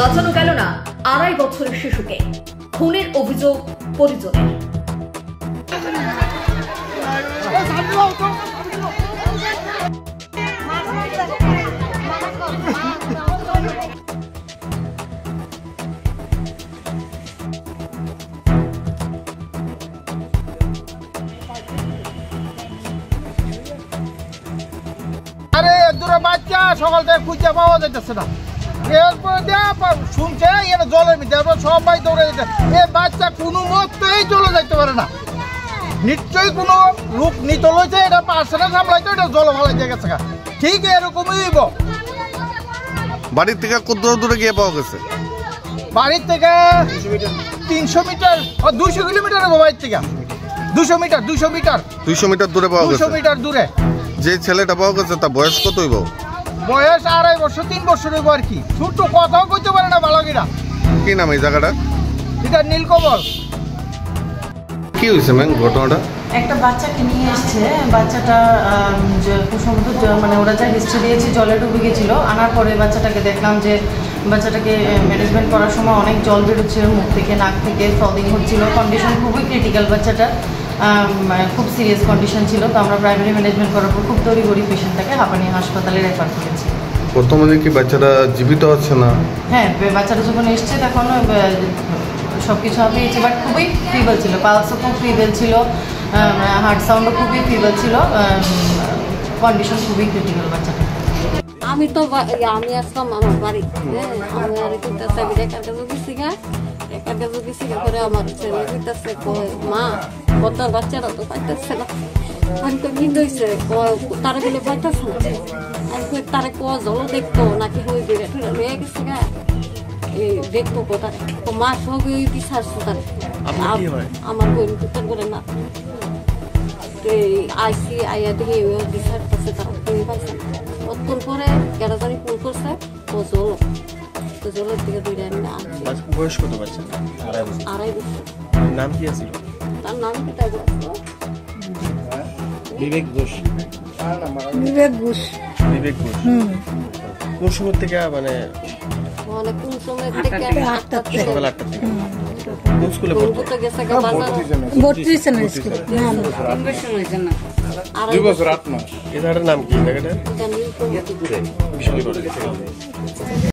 বাঁচানো গেল না 2.5 বছরের শিশুকে, খুনের অভিযোগ পরিজনের। আরে দূরে বাচ্চা সকাল থেকে খুঁজে পাওয়া যাইতেছে না। শুনছে এরা জলের মধ্যে সবাই দৌড়ে যেতে, এ বাচ্চা কোনো মতেই চলে যাইতে পারে না। নিশ্চয়ই কোনো লোক নিত লইছে, এটা পার্সেলে সামলাইতো, এটা জল ভালাইতে গেছে। ঠিক এরকমই হইব। বাড়ির থেকে কত দূরে গিয়ে পাওয়া গেছে? বাড়ির থেকে 300 মিটার 200 কিলোমিটার হবো বাড়ির থেকে। 200 মিটার 200 মিটার দূরে পাওয়া গেছে। 200 মিটার দূরে। যে ছেলেটা পাওয়া গেছে তার বয়স কত হইব? বয়স 2.5 বছর 3 বছর হইব আর কি। ছোট কথাও কইতে পারে না বালকেরা। কি নাম এই জায়গাটা? এটা নীলকমল। কি হয়েছে ম্যাম ঘটনাটা? একটা বাচ্চাকে নিয়ে এসছে, বাচ্চাটা খুব সম্ভবত মানে ওরা যা হিস্ট্রি দিয়েছে জলে ডুবে গেছিলো। আনার পরে বাচ্চাটাকে দেখলাম যে বাচ্চাটাকে ম্যানেজমেন্ট করার সময় অনেক জল বেরোচ্ছিল মুখ থেকে, নাক থেকে, ফ্রদিং হচ্ছিল। কন্ডিশন খুবই ক্রিটিক্যাল, বাচ্চাটা খুব সিরিয়াস কন্ডিশন ছিল। তো আমরা প্রাইমারি ম্যানেজমেন্ট করার পর খুব তড়িঘড়ি পেশেন্টটাকে হাঁপানি হাসপাতালে রেফার করেছি। বর্তমানে কি বাচ্চাটা জীবিত আছে না? হ্যাঁ, বাচ্চাটা যখন এসছে তখন সব কিছু পেয়েছি, বাট খুবই ফিবল ছিল, পালসও খুব ফিবল ছিল, হার্ট সাউন্ডও খুবই ফিবল ছিল, কন্ডিশন খুবই ক্রিটিক্যাল বাচ্চাটা। আমি আসলাম আমার বাড়ি, হ্যাঁ আমি আর করতেছে রেখার কাছে গেছি গা, রেখার কাছে গেছি গা করে আমার ছেলে করতেছে মা বদ্দার বাচ্চারা তো পাইতেছে না। আমি তো কি হয়েছে তারা বলে পাইতেছে না। আমি তারা জল দেখতো নাকি হয়ে রয়ে গেছে গা, দেখবো কোথায় মা সব বিচারছে তারা। আমার বোন কোথায় করে না আইসি আইয়া দেখি বিচার করছে, তারা খুঁজে পাইছে না। অতক্ষণ পরে কেরাজানি ফোন করছে, ও জল তো জলের দিকে দূরে আমি বয়স কত বাচ্চা? 2.5 বছর। নাম কি আছিল? তার নাম কি তাই বিবেক ঘোষ। কোন সময় থেকে মানে কোন সময় থেকে? সকাল 8টা থেকে। কোন স্কুলে পড়তো? গেছে এই জায়গাটার নাম কি? জায়গাটা